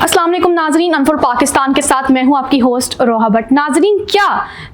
अस्सलाम वालेकुम नाजरीन, अनफॉर पाकिस्तान के साथ मैं हूं आपकी होस्ट रोहा भट्ट। नाजरीन, क्या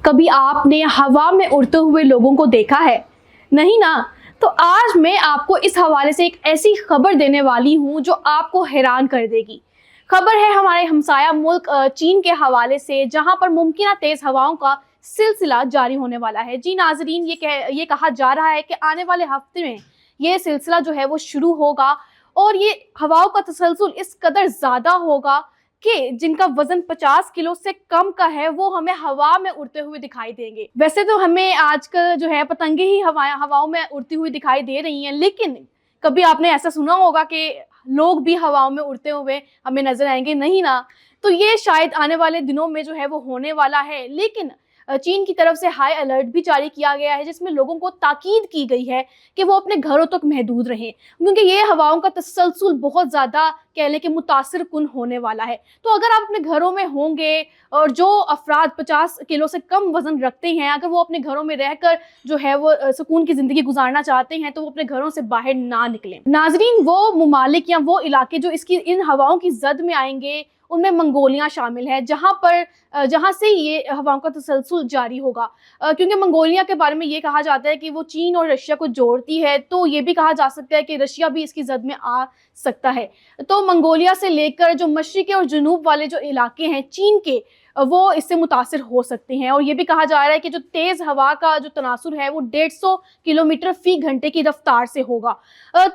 कभी आपने हवा में उड़ते हुए लोगों को देखा है? नहीं ना? तो आज मैं आपको इस हवाले से एक ऐसी खबर देने वाली हूं जो आपको हैरान कर देगी। खबर है हमारे हमसाया मुल्क चीन के हवाले से, जहां पर मुमकिन तेज़ हवाओं का सिलसिला जारी होने वाला है। जी नाजरीन, ये कहा जा रहा है कि आने वाले हफ्ते में ये सिलसिला जो है वो शुरू होगा और ये हवाओं का तसलसल इस कदर ज़्यादा होगा कि जिनका वजन 50 किलो से कम का है वो हमें हवा में उड़ते हुए दिखाई देंगे। वैसे तो हमें आजकल जो है पतंगे ही हवाओं में उड़ती हुई दिखाई दे रही हैं, लेकिन कभी आपने ऐसा सुना होगा कि लोग भी हवाओं में उड़ते हुए हमें नजर आएंगे? नहीं ना? तो ये शायद आने वाले दिनों में जो है वो होने वाला है। लेकिन चीन की तरफ से हाई अलर्ट भी जारी किया गया है, जिसमें लोगों को ताकीद की गई है कि वो अपने घरों तक महदूद रहें, क्योंकि ये हवाओं का तसलसल बहुत ज़्यादा कह लें कि मुतासिर कुन होने वाला है। तो अगर आप अपने घरों में होंगे और जो अफराद 50 किलो से कम वजन रखते हैं, अगर वो अपने घरों में रहकर जो है वो सुकून की ज़िंदगी गुजारना चाहते हैं, तो वो अपने घरों से बाहर ना निकलें। नाजरीन, वो ममालिक या वो इलाके जो इन हवाओं की जद में आएंगे उनमें मंगोलिया शामिल है, जहाँ से ये हवाओं का तसलसल जारी होगा। क्योंकि मंगोलिया के बारे में ये कहा जाता है कि वो चीन और रशिया को जोड़ती है, तो ये भी कहा जा सकता है कि रशिया भी इसकी जद में आ सकता है। तो मंगोलिया से लेकर जो मशरिकी और जुनूब वाले जो इलाके हैं चीन के, वो इससे मुतासिर हो सकते हैं। और ये भी कहा जा रहा है कि जो तेज़ हवा का जो तनासुर है वो 150 किलोमीटर फी घंटे की रफ्तार से होगा।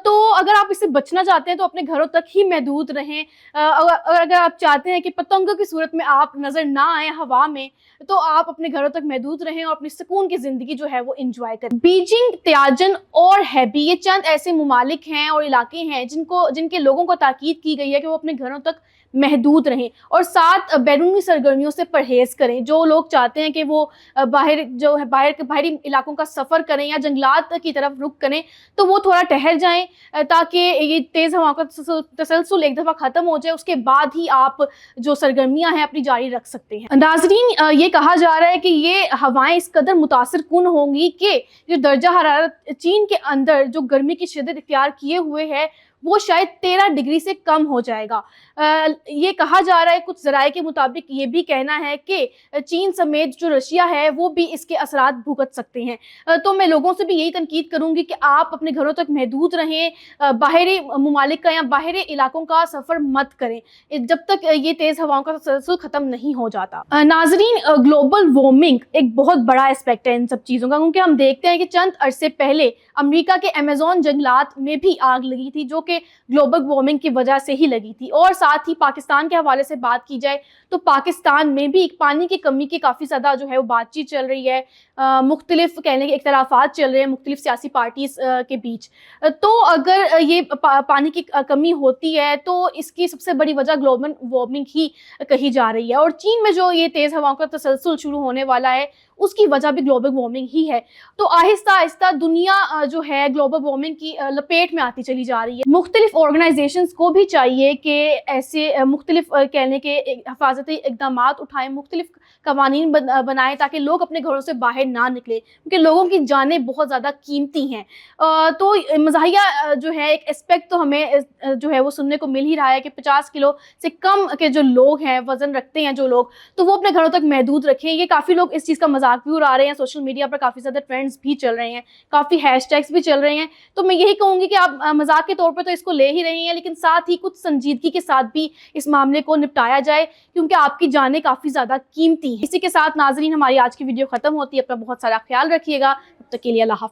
तो अगर आप इससे बचना चाहते हैं तो अपने घरों तक ही महदूद रहें। अगर आप चाहते हैं कि पतंगों की सूरत में आप नज़र ना आए हवा में, तो आप अपने घरों तक महदूद रहें और अपनी सुकून की ज़िंदगी जो है वो इंजॉय करें। बीजिंग, त्याजन और हैबी, ये चंद ऐसे ममालिक हैं और इलाके हैं जिनके लोगों को ताकीद की गई है कि वो अपने घरों तक महदूद रहें और साथ बैरूनी सरगर्मियों से परहेज करें। जो लोग चाहते हैं कि वो बाहरी इलाकों का सफ़र करें या जंगलात की तरफ रुख करें, तो वो थोड़ा ठहर जाएं ताकि ये तेज़ हवाओं का तसलसल एक दफ़ा ख़त्म हो जाए। उसके बाद ही आप जो सरगर्मियाँ हैं अपनी जारी रख सकते हैं। नाज़रीन, ये कहा जा रहा है कि ये हवाएं इस कदर मुतासिर कुन होंगी कि जो दर्जा हरारत चीन के अंदर जो गर्मी की शिद्दत इख्तियार किए हुए है वो शायद 13 डिग्री से कम हो जाएगा। ये कहा जा रहा है, कुछ ज़राए के मुताबिक ये भी कहना है कि चीन समेत जो रशिया है वो भी इसके असरात भुगत सकते हैं। तो मैं लोगों से भी यही तनकीद करूंगी कि आप अपने घरों तक महदूद रहें, बाहरी ममालिक का या बाहरी इलाकों का सफ़र मत करें जब तक ये तेज़ हवाओं का तसलसल ख़त्म नहीं हो जाता। नाजरीन, ग्लोबल वार्मिंग एक बहुत बड़ा एस्पेक्ट है इन सब चीज़ों का, क्योंकि हम देखते हैं कि चंद अरसे पहले अमेरिका के अमेज़न जंगलात में भी आग लगी थी, जो कि ग्लोबल वार्मिंग की वजह से ही लगी थी। और साथ ही पाकिस्तान के हवाले से बात की जाए तो पाकिस्तान में भी पानी की कमी की काफ़ी ज़्यादा जो है वो बातचीत चल रही है। मुख्तलिफ कहने के इख्तलाफात चल रहे हैं मुख्तलिफ सियासी पार्टीज़ के बीच। तो अगर ये पानी की कमी होती है तो इसकी सबसे बड़ी वजह ग्लोबल वार्मिंग ही कही जा रही है। और चीन में जो ये तेज़ हवाओं का तसलसल शुरू होने वाला है उसकी वजह भी ग्लोबल वार्मिंग ही है। तो आहिस्ता आहिस्ता दुनिया जो है ग्लोबल वार्मिंग की लपेट में आती चली जा रही है। मुख्तलिफ ऑर्गेनाइजेशंस को भी चाहिए कि ऐसे मुख्तलिफ कहने के हिफाजती इक़दाम उठाएं, मुख्तलिफ कवानीन बनाएं ताकि लोग अपने घरों से बाहर ना निकलें, क्योंकि लोगों की जानें बहुत ज़्यादा कीमती हैं। तो मज़ाहिया जो है एक एस्पेक्ट तो हमें जो है वो सुनने को मिल ही रहा है कि 50 किलो से कम के जो लोग हैं, वज़न रखते हैं जो लोग, तो वो अपने घरों तक महदूद रखें। ये काफ़ी लोग इस चीज़ का मजाक भी उड़ा रहे हैं, सोशल मीडिया पर काफ़ी ज़्यादा ट्रेंड्स भी चल रहे हैं, काफ़ी हैशटैग्स भी चल रहे हैं। तो मैं यही कहूँगी कि आप मजाक के तौर पर तो इसको ले ही रहे हैं, लेकिन साथ ही कुछ संजीदगी के साथ भी इस मामले को निपटाया जाए, क्योंकि आपकी जानें काफ़ी ज़्यादा कीमती हैं। इसी के साथ नाजरीन, हमारी आज की वीडियो ख़त्म होती है। अपना बहुत सारा ख्याल रखिएगा। तब तक के लिए अल्लाह हाफ़िज़।